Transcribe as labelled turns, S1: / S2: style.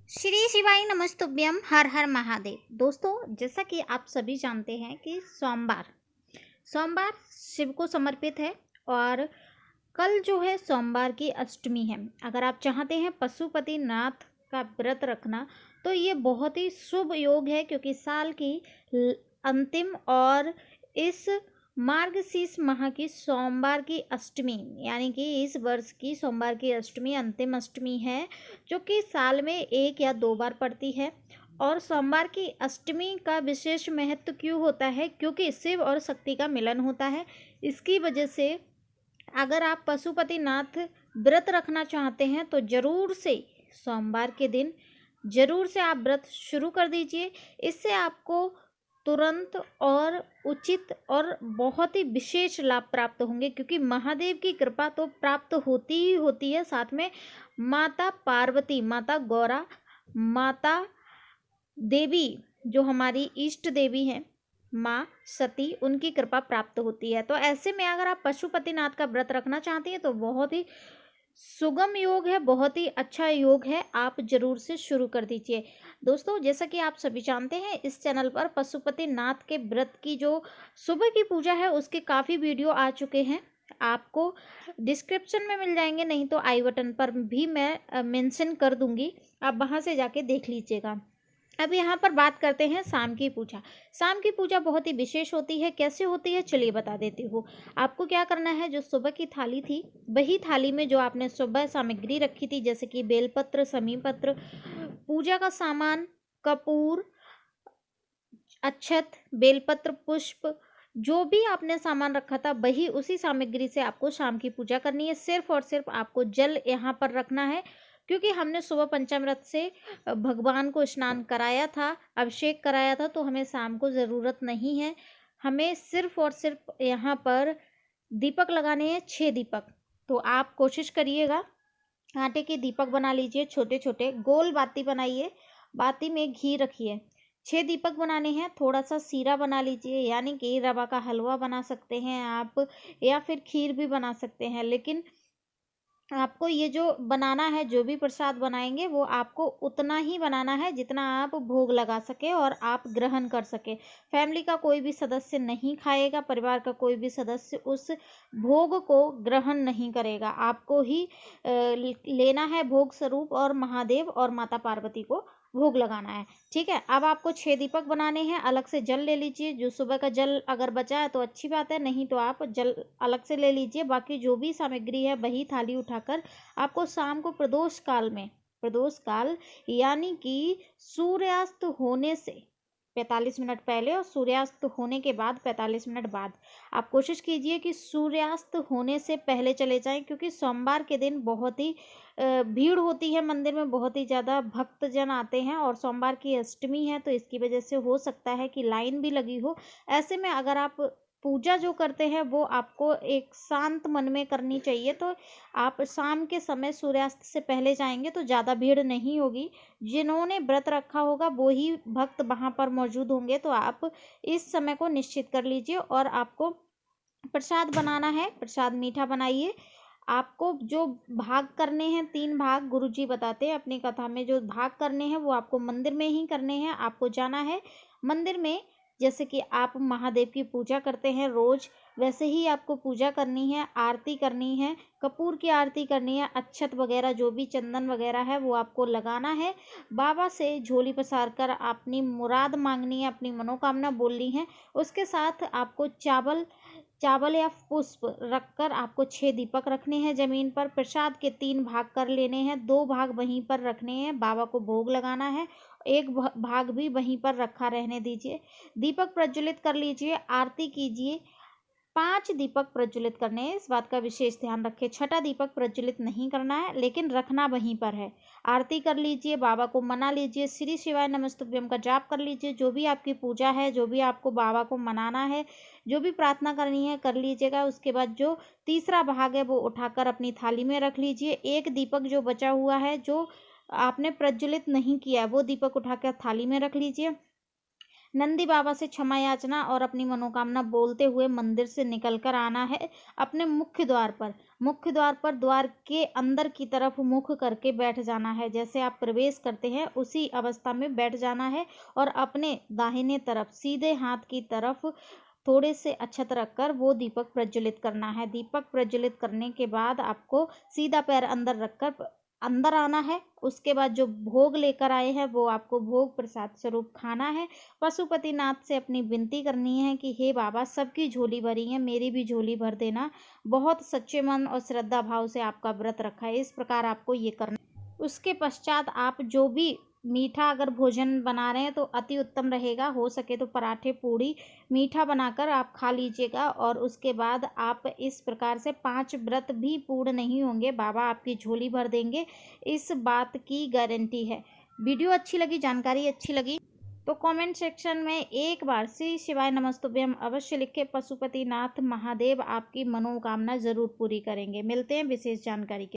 S1: श्री शिवाय नमस्तुभ्यम हर हर महादेव। दोस्तों, जैसा कि आप सभी जानते हैं कि सोमवार सोमवार शिव को समर्पित है और कल जो है सोमवार की अष्टमी है। अगर आप चाहते हैं पशुपति नाथ का व्रत रखना तो ये बहुत ही शुभ योग है, क्योंकि साल की अंतिम और इस मार्गशीर्ष माह की सोमवार की अष्टमी, यानी कि इस वर्ष की सोमवार की अष्टमी अंतिम अष्टमी है, जो कि साल में एक या दो बार पड़ती है। और सोमवार की अष्टमी का विशेष महत्व क्यों होता है? क्योंकि शिव और शक्ति का मिलन होता है। इसकी वजह से अगर आप पशुपतिनाथ व्रत रखना चाहते हैं तो ज़रूर से सोमवार के दिन ज़रूर से आप व्रत शुरू कर दीजिए। इससे आपको तुरंत और उचित और बहुत ही विशेष लाभ प्राप्त होंगे, क्योंकि महादेव की कृपा तो प्राप्त होती ही होती है, साथ में माता पार्वती, माता गौरा, माता देवी जो हमारी इष्ट देवी हैं, माँ सती, उनकी कृपा प्राप्त होती है। तो ऐसे में अगर आप पशुपतिनाथ का व्रत रखना चाहती हैं तो बहुत ही सुगम योग है, बहुत ही अच्छा योग है, आप जरूर से शुरू कर दीजिए। दोस्तों, जैसा कि आप सभी जानते हैं, इस चैनल पर पशुपतिनाथ के व्रत की जो सुबह की पूजा है उसके काफ़ी वीडियो आ चुके हैं, आपको डिस्क्रिप्शन में मिल जाएंगे, नहीं तो आई बटन पर भी मैं मेंशन कर दूंगी, आप वहां से जाके देख लीजिएगा। अब यहाँ पर बात करते हैं शाम की पूजा। शाम की पूजा बहुत ही विशेष होती है। कैसे होती है चलिए बता देती हूँ। आपको क्या करना है, जो सुबह की थाली थी वही थाली में जो आपने सुबह सामग्री रखी थी, जैसे कि बेलपत्र, समी पत्र, पूजा का सामान, कपूर, अक्षत, बेलपत्र, पुष्प, जो भी आपने सामान रखा था वही उसी सामग्री से आपको शाम की पूजा करनी है। सिर्फ और सिर्फ आपको जल यहाँ पर रखना है, क्योंकि हमने सुबह पंचामृत से भगवान को स्नान कराया था, अभिषेक कराया था, तो हमें शाम को ज़रूरत नहीं है। हमें सिर्फ और सिर्फ यहाँ पर दीपक लगाने हैं, 6 दीपक। तो आप कोशिश करिएगा, आटे के दीपक बना लीजिए, छोटे छोटे गोल बाती बनाइए, बाती में घी रखिए। 6 दीपक बनाने हैं। थोड़ा सा सीरा बना लीजिए, यानी कि रवा का हलवा बना सकते हैं आप, या फिर खीर भी बना सकते हैं। लेकिन आपको ये जो बनाना है, जो भी प्रसाद बनाएंगे वो आपको उतना ही बनाना है जितना आप भोग लगा सके और आप ग्रहण कर सके। फैमिली का कोई भी सदस्य नहीं खाएगा, परिवार का कोई भी सदस्य उस भोग को ग्रहण नहीं करेगा, आपको ही लेना है भोग स्वरूप, और महादेव और माता पार्वती को भोग लगाना है। ठीक है। अब आपको 6 दीपक बनाने हैं। अलग से जल ले लीजिए, जो सुबह का जल अगर बचा है तो अच्छी बात है, नहीं तो आप जल अलग से ले लीजिए। बाकी जो भी सामग्री है वही थाली उठाकर आपको शाम को प्रदोष काल में, प्रदोष काल यानी कि सूर्यास्त होने से 45 मिनट पहले और सूर्यास्त होने के बाद 45 मिनट बाद, आप कोशिश कीजिए कि सूर्यास्त होने से पहले चले जाएं, क्योंकि सोमवार के दिन बहुत ही भीड़ होती है मंदिर में, बहुत ही ज़्यादा भक्तजन आते हैं, और सोमवार की अष्टमी है तो इसकी वजह से हो सकता है कि लाइन भी लगी हो। ऐसे में अगर आप पूजा जो करते हैं वो आपको एक शांत मन में करनी चाहिए, तो आप शाम के समय सूर्यास्त से पहले जाएंगे तो ज़्यादा भीड़ नहीं होगी। जिन्होंने व्रत रखा होगा वो ही भक्त वहाँ पर मौजूद होंगे, तो आप इस समय को निश्चित कर लीजिए। और आपको प्रसाद बनाना है, प्रसाद मीठा बनाइए। आपको जो भाग करने हैं, 3 भाग गुरुजी बताते हैं अपनी कथा में, जो भाग करने हैं वो आपको मंदिर में ही करने हैं। आपको जाना है मंदिर में, जैसे कि आप महादेव की पूजा करते हैं रोज, वैसे ही आपको पूजा करनी है, आरती करनी है, कपूर की आरती करनी है, अक्षत वगैरह जो भी चंदन वगैरह है वो आपको लगाना है। बाबा से झोली पसार कर अपनी मुराद मांगनी है, अपनी मनोकामना बोलनी है। उसके साथ आपको चावल चावल या पुष्प रखकर आपको 6 दीपक रखने हैं जमीन पर। प्रसाद के 3 भाग कर लेने हैं, 2 भाग वहीं पर रखने हैं, बाबा को भोग लगाना है, एक भाग भी वहीं पर रखा रहने दीजिए। दीपक प्रज्वलित कर लीजिए, आरती कीजिए। 5 दीपक प्रज्वलित करने हैं, इस बात का विशेष ध्यान रखें। छठा दीपक प्रज्वलित नहीं करना है, लेकिन रखना वहीं पर है। आरती कर लीजिए, बाबा को मना लीजिए, श्री शिवाय नमस्तुभ्यम का जाप कर लीजिए। जो भी आपकी पूजा है, जो भी आपको बाबा को मनाना है, जो भी प्रार्थना करनी है कर लीजिएगा। उसके बाद जो तीसरा भाग है वो उठाकर अपनी थाली में रख लीजिए। एक दीपक जो बचा हुआ है, जो आपने प्रज्वलित नहीं किया, वो दीपक उठाकर थाली में रख लीजिए। नंदी बाबा से क्षमा याचना और अपनी मनोकामना बोलते हुए मंदिर से निकलकर आना है अपने मुख्य द्वार पर द्वार के अंदर की तरफ मुख करके बैठ जाना है। जैसे आप प्रवेश करते हैं उसी अवस्था में बैठ जाना है और अपने दाहिने तरफ सीधे हाथ की तरफ थोड़े से अक्षत रखकर वो दीपक प्रज्वलित करना है। दीपक प्रज्वलित करने के बाद आपको सीधा पैर अंदर रखकर अंदर आना है। उसके बाद जो भोग लेकर आए हैं वो आपको भोग प्रसाद स्वरूप खाना है। पशुपतिनाथ से अपनी विनती करनी है कि हे बाबा, सबकी झोली भरी है, मेरी भी झोली भर देना। बहुत सच्चे मन और श्रद्धा भाव से आपका व्रत रखा है, इस प्रकार आपको ये करना। उसके पश्चात आप जो भी मीठा अगर भोजन बना रहे हैं तो अति उत्तम रहेगा। हो सके तो पराठे पूड़ी मीठा बनाकर आप खा लीजिएगा और उसके बाद आप इस प्रकार से 5 व्रत भी पूर्ण नहीं होंगे, बाबा आपकी झोली भर देंगे, इस बात की गारंटी है। वीडियो अच्छी लगी, जानकारी अच्छी लगी तो कमेंट सेक्शन में एक बार श्री शिवाय नमस्तुभ्यम अवश्य लिखे। पशुपतिनाथ महादेव आपकी मनोकामना जरूर पूरी करेंगे। मिलते हैं विशेष जानकारी के